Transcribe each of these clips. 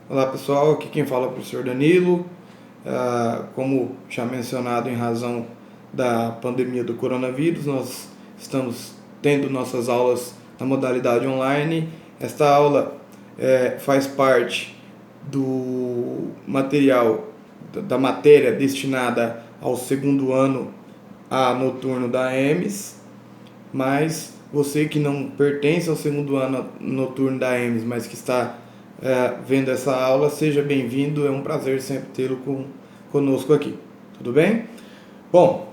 Olá pessoal, aqui quem fala é o professor Danilo. Como já mencionado, em razão da pandemia do coronavírus, nós estamos tendo nossas aulas na modalidade online. Esta aula faz parte do material, da matéria destinada ao segundo ano A noturno da EMES, mas você que não pertence ao segundo ano noturno da EMES, mas que está vendo essa aula, seja bem-vindo, é um prazer sempre tê-lo conosco aqui, tudo bem? Bom,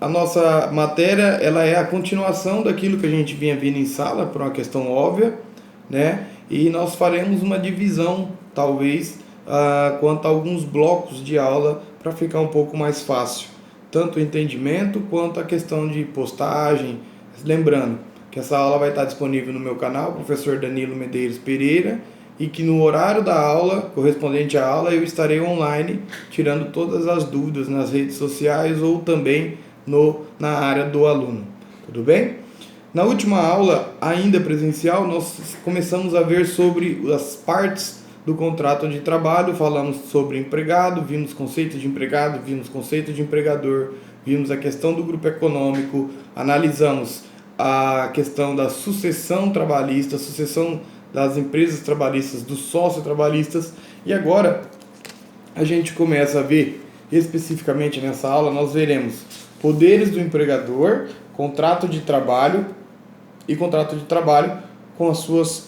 a nossa matéria ela é a continuação daquilo que a gente vinha vendo em sala, por uma questão óbvia, né? E nós faremos uma divisão, talvez, quanto a alguns blocos de aula para ficar um pouco mais fácil, tanto o entendimento quanto a questão de postagem. Lembrando que essa aula vai estar disponível no meu canal, professor Danilo Medeiros Pereira, e que no horário da aula, correspondente à aula, eu estarei online tirando todas as dúvidas nas redes sociais ou também na área do aluno. Tudo bem? Na última aula, ainda presencial, nós começamos a ver sobre as partes do contrato de trabalho, falamos sobre empregado, vimos conceito de empregado, vimos conceito de empregador, vimos a questão do grupo econômico, analisamos a questão da sucessão trabalhista, sucessão das empresas trabalhistas, dos sócios trabalhistas, e agora a gente começa a ver, especificamente nessa aula, nós veremos poderes do empregador, contrato de trabalho e contrato de trabalho com as suas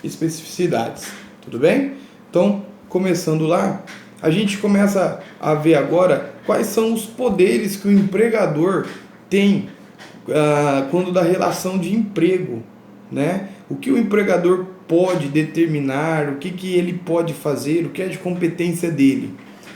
especificidades, tudo bem? Então, começando lá, a gente começa a ver agora quais são os poderes que o empregador tem quando da relação de emprego, né? O que o empregador pode determinar, o que ele pode fazer, o que é de competência dele.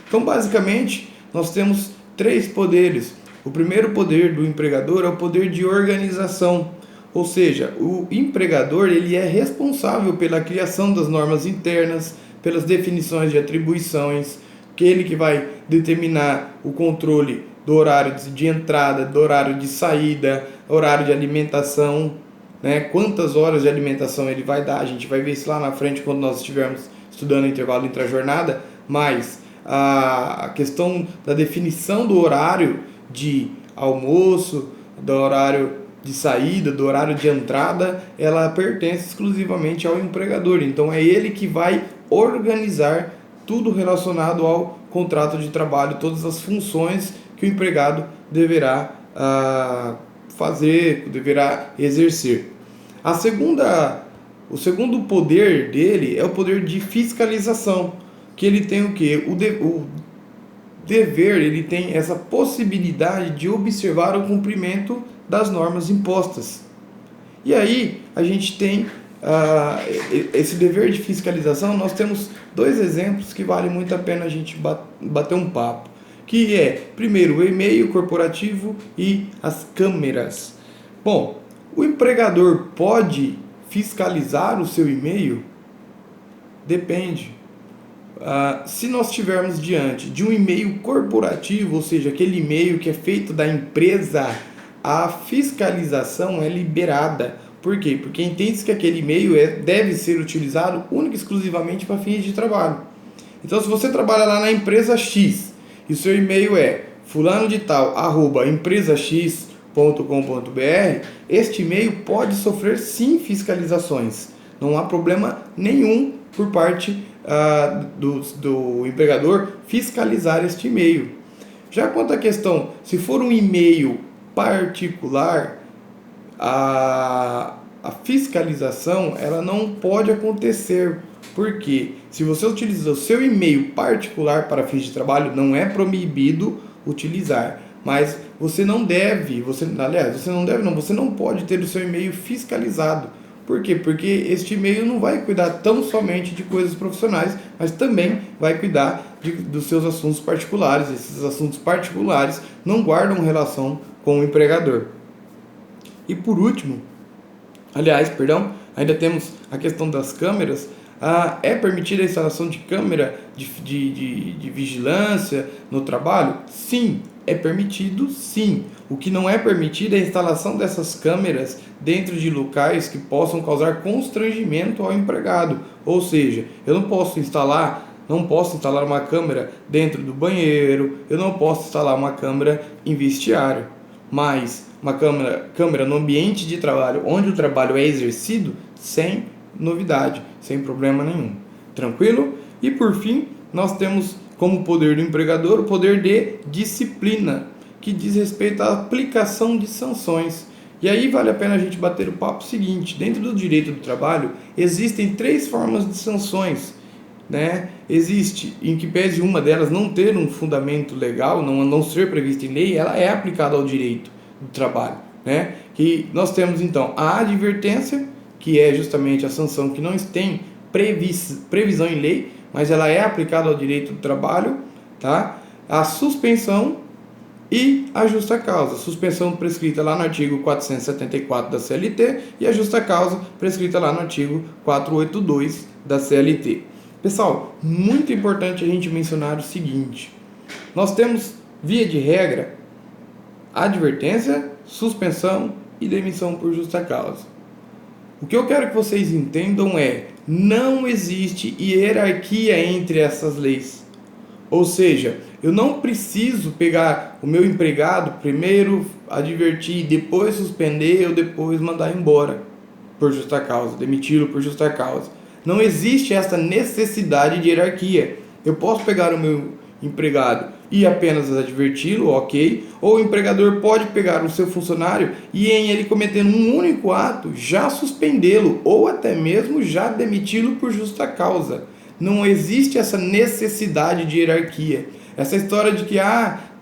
Então, basicamente, nós temos 3 poderes. O primeiro poder do empregador é o poder de organização, ou seja, o empregador ele é responsável pela criação das normas internas, pelas definições de atribuições, ele que vai determinar o controle do horário de entrada, do horário de saída, horário de alimentação, né? Quantas horas de alimentação ele vai dar, a gente vai ver isso lá na frente quando nós estivermos estudando o intervalo intra-jornada, mas a questão da definição do horário de almoço, do horário de saída, do horário de entrada, ela pertence exclusivamente ao empregador. Então é ele que vai organizar tudo relacionado ao contrato de trabalho, todas as funções que o empregado deverá fazer, deverá exercer. O segundo poder dele é o poder de fiscalização, que ele tem o quê? O dever, ele tem essa possibilidade de observar o cumprimento das normas impostas. E aí a gente tem esse dever de fiscalização. Nós temos 2 exemplos que vale muito a pena a gente bater um papo, que é, primeiro, o e-mail corporativo e as câmeras. Bom, o empregador pode fiscalizar o seu e-mail? Depende. Se nós estivermos diante de um e-mail corporativo, ou seja, aquele e-mail que é feito da empresa, a fiscalização é liberada. Por quê? Porque entende-se que aquele e-mail deve ser utilizado única e exclusivamente para fins de trabalho. Então, se você trabalha lá na empresa X e o seu e-mail é fulano de tal, @empresax.com.br, este e-mail pode sofrer sim fiscalizações. Não há problema nenhum por parte do empregador fiscalizar este e-mail. Já quanto à questão, se for um e-mail particular, a fiscalização ela não pode acontecer. Porque se você utiliza o seu e-mail particular para fins de trabalho, não é proibido utilizar. Mas você não pode ter o seu e-mail fiscalizado. Por quê? Porque este e-mail não vai cuidar tão somente de coisas profissionais, mas também vai cuidar dos seus assuntos particulares. Esses assuntos particulares não guardam relação com o empregador. E por último, ainda temos a questão das câmeras. É permitida a instalação de câmera de vigilância no trabalho? Sim, É permitido, sim. O que não é permitido é a instalação dessas câmeras dentro de locais que possam causar constrangimento ao empregado. Ou seja, eu não posso instalar uma câmera dentro do banheiro, eu não posso instalar uma câmera em vestiário, mas uma câmera no ambiente de trabalho, onde o trabalho é exercido, sem novidade, sem problema nenhum. Tranquilo? E por fim, nós temos como poder do empregador o poder de disciplina, que diz respeito à aplicação de sanções. E aí vale a pena a gente bater o papo seguinte: dentro do direito do trabalho existem 3 formas de sanções, né? Existe, em que pese uma delas não ter um fundamento legal, não ser prevista em lei, ela é aplicada ao direito do trabalho, né? Que nós temos então a advertência, que é justamente a sanção que não tem previsão em lei, mas ela é aplicada ao direito do trabalho, tá? A suspensão e a justa causa. Suspensão prescrita lá no artigo 474 da CLT e a justa causa prescrita lá no artigo 482 da CLT. Pessoal, muito importante a gente mencionar o seguinte: nós temos, via de regra, advertência, suspensão e demissão por justa causa. O que eu quero que vocês entendam é: não existe hierarquia entre essas leis. Ou seja, eu não preciso pegar o meu empregado, primeiro advertir, depois suspender ou depois mandar embora por justa causa, demiti-lo por justa causa. Não existe essa necessidade de hierarquia. Eu posso pegar o meu empregado e apenas adverti-lo, ok? Ou o empregador pode pegar o seu funcionário e, em ele cometendo um único ato, já suspendê-lo ou até mesmo já demiti-lo por justa causa. Não existe essa necessidade de hierarquia. Essa história de que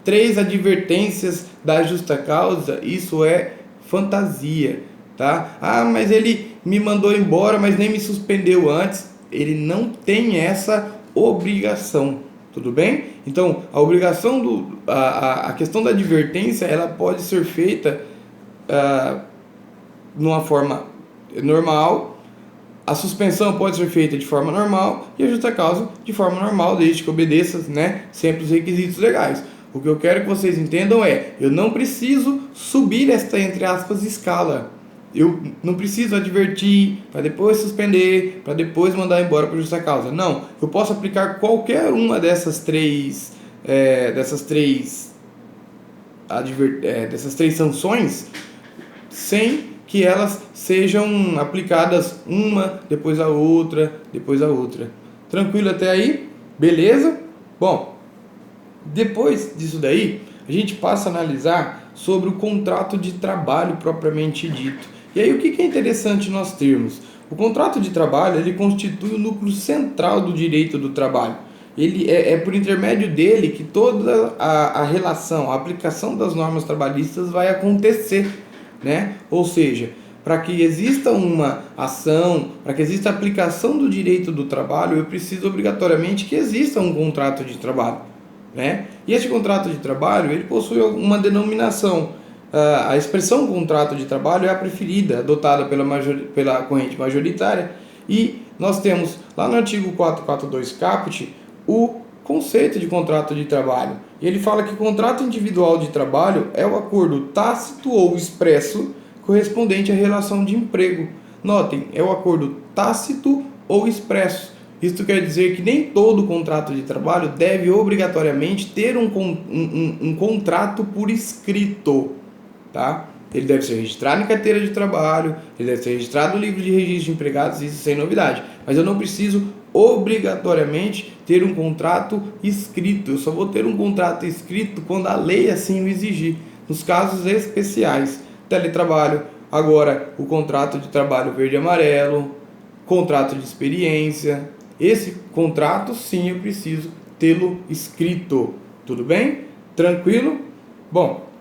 3 advertências da justa causa, isso é fantasia, tá? Mas ele me mandou embora, mas nem me suspendeu antes. Ele não tem essa obrigação, tudo bem? Então, a obrigação a questão da advertência, ela pode ser feita numa forma normal. A suspensão pode ser feita de forma normal e a justa causa de forma normal, desde que obedeça, né, sempre os requisitos legais. O que eu quero que vocês entendam é: eu não preciso subir esta, entre aspas, escala. Eu não preciso advertir, para depois suspender, para depois mandar embora por justa causa. Não, eu posso aplicar qualquer uma dessas três sanções sem que elas sejam aplicadas uma depois a outra, depois a outra. Tranquilo até aí? Beleza? Bom, depois disso daí, a gente passa a analisar sobre o contrato de trabalho propriamente dito. E aí o que é interessante nós termos? O contrato de trabalho, ele constitui o núcleo central do direito do trabalho. Ele é por intermédio dele que toda a relação, a aplicação das normas trabalhistas vai acontecer, né? Ou seja, para que exista uma ação, para que exista a aplicação do direito do trabalho, eu preciso obrigatoriamente que exista um contrato de trabalho, né? E esse contrato de trabalho, ele possui uma denominação. A expressão contrato de trabalho é a preferida, adotada pela corrente majoritária, e nós temos lá no artigo 442 caput o conceito de contrato de trabalho. E ele fala que contrato individual de trabalho é o acordo tácito ou expresso correspondente à relação de emprego. Notem, é o acordo tácito ou expresso. Isto quer dizer que nem todo contrato de trabalho deve obrigatoriamente ter um contrato por escrito, tá? Ele deve ser registrado em carteira de trabalho, ele deve ser registrado no livro de registro de empregados, isso sem novidade. Mas eu não preciso obrigatoriamente ter um contrato escrito. Eu só vou ter um contrato escrito quando a lei assim o exigir, nos casos especiais. Teletrabalho, agora o contrato de trabalho verde e amarelo, contrato de experiência. Esse contrato sim eu preciso tê-lo escrito. Tudo bem? Tranquilo? Bom,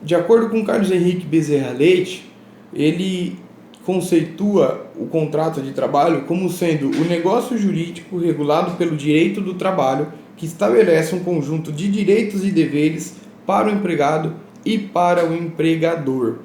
de acordo com Carlos Henrique Bezerra Leite, ele conceitua o contrato de trabalho como sendo o negócio jurídico regulado pelo direito do trabalho que estabelece um conjunto de direitos e deveres para o empregado e para o empregador.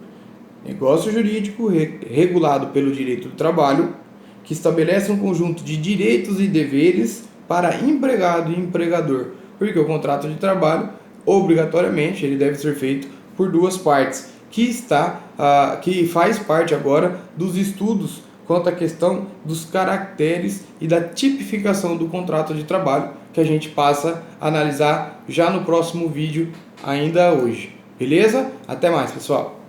Negócio jurídico regulado pelo direito do trabalho que estabelece um conjunto de direitos e deveres para empregado e empregador. porque o contrato de trabalho, obrigatoriamente, ele deve ser feito por duas partes, que faz parte agora dos estudos quanto à questão dos caracteres e da tipificação do contrato de trabalho, que a gente passa a analisar já no próximo vídeo, ainda hoje. Beleza? Até mais, pessoal!